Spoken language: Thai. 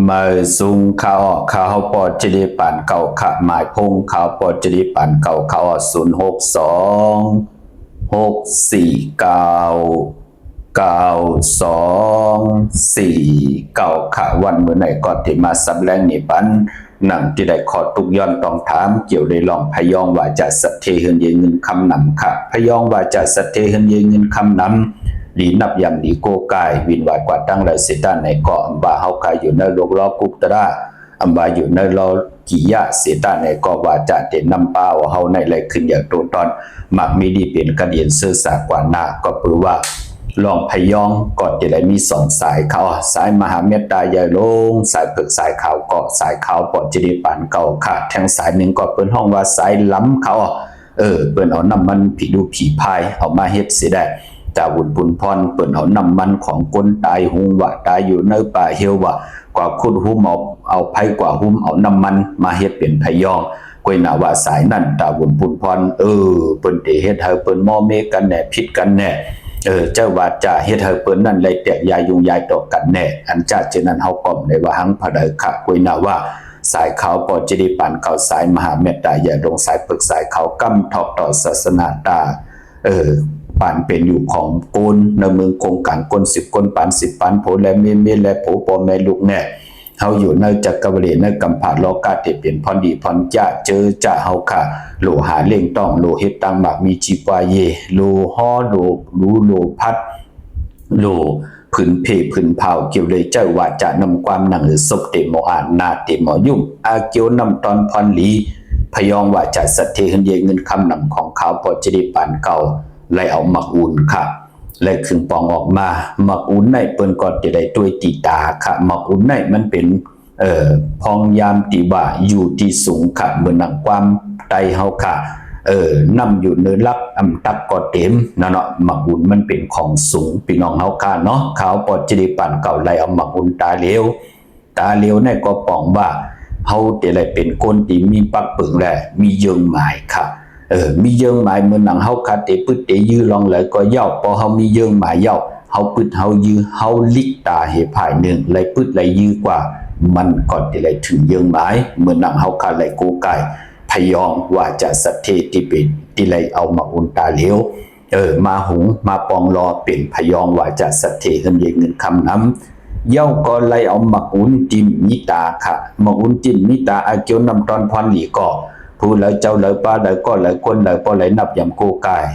มาซุงข้าวข้าวปอจิริปันเก่าขะหมายพงข้าวปอจิริปันเก่าข้าว062 649 92 4 9ค่ะวันเมื่อไหร่ก็ที่มาสำแรงนี่ปันหนังที่ได้ขอตุกย้อนต้องถามเกี่ยวได้ลองพยองว่าจะสัตเทเฮินเยเงินคำนำค่ะพยองว่าจะสัตเทเฮินเยเงินคำนำลีนับยำลีโกกายวินวายกว่าตั้งหลายสิตาในเกาะอัมบาเฮากายอยู่ในโลกล้อกุกตระอัมบาอยู่ในโลกิยะสิตาในเกาะว่าจะเด่นนำป้าว่าเฮาในไรขึ้นอย่างตัวตอนมักมีดีเป็นกระเดียนเสื้อสากว่านาก็เปือว่าลองพยองก็จะได้มีสองสายเขาสายมหาเมตตาใหญ่ลงสายเปลือกสายขาวก็สายขาวปอจิริปันเก่าขาดแทงสายหนึ่งก็เปิ้นห้องว่าสายล้ำเขาเปิ้นเอาน้ำมันผีดูผีพายเอามาเฮ็ดสิได้จาวุนปุนพรเปิ้นเอาน้ำมันของคนตายหุงว่าตายอยู่ในป่าเหี่ยวว่ากว่าคุดหุ้มเอาไผกว่าหุ้มเอาน้ำมันมาเฮ็ดเป็นพยองกวยหนาว่าสายนั่นตาวุนปุนพรเปิ้นได้เฮ็ดให้เปิ้นมอเมกันแน่ผิดกันแน่เจ้าว่าจะเฮ็ดให้เปิ้นนั่นเลยแตกยายยุงยายต่อกันแน่อันจะฉะนั้นเฮาก็ได้ว่าหังพะเดคะกวยหนาว่าสายขาวปอจิริปันเขาสายมหาเมตตาอย่าลงสายปึกสายเขากำทอกต่อศาสนาตาปานเป็นอยู่ของโกนในเมืองกงกังกน10คนปาน10ปานโผและเมและโผปอแม่ลูกแน่เฮาอยู่ในจักรวาลในกัมพาโลกาที่เป็นพรดีพรจะเจอจะเฮาค่ะโลหาเล่งต้องโลเฮ็ดตังหมากมีจีปาเยโลฮอโลรู้โลพัดโลผืนเพผืนเผาเกี่ยวเลยเจ้าว่าจะนำความหนังหรือศพเตโมอานาเตโมยุ่มอาเกียวนำตอนพรลีพยองว่าจะสัตเทเฮเยเงินคำนำของเขาปอจิริปันเก่าไล่เอาหมักอุ่นค่ะไล่ขึงปองออกมาหมักอุ่นในเปิ้นก็จะได้ด้วยตีตาค่ะหมักอุ่นในมันเป็นพองยามตีว่าอยู่ที่สูงค่ะเหมือนหนังความไตเฮาค่ะนำอยู่เนื้อลับอำตักก็เต็มนะเนาะหมักอุ่นมันเป็นของสูงพี่น้องเฮาค่ะเนาะเขาปอจิริปันเก่าไล่เอาหมักอุ่นตาเหลวในก็ปองว่าเฮาจะได้เป็นคนที่มีปักปึงแหละมีเยิงหมายค่ะมีเยิงหมายเหมือนหนังเฮาคาเตปึดเตยื้อลองเลยก็เย่าพอเฮามีเยิงหมายเย่าเฮาปึดเฮายื้อเฮาลิกตาเหภายหนึ่งเลยปึดเลยยื้อกว่ามันก่อนจะเลยถึงเยิงหมายเหมือนหนังเฮาคาเลยกูไก่พยองว่าจะสัตเทติเป็นที่เลยเอามาอุนตาเหลวมาหุงมาปองรอเป็นพยองว่าจะสัตเทเงินเงินคำน้ำเย่าก็เลยเอามาอุนจิมมิตาค่ะมาอุนจิมมิตาอาเกียวนำตอนพรหลีก็ผู้เลยเจ้าเลยป้าเลยก็เลยคนเลยพอเลยนับยำโกกาย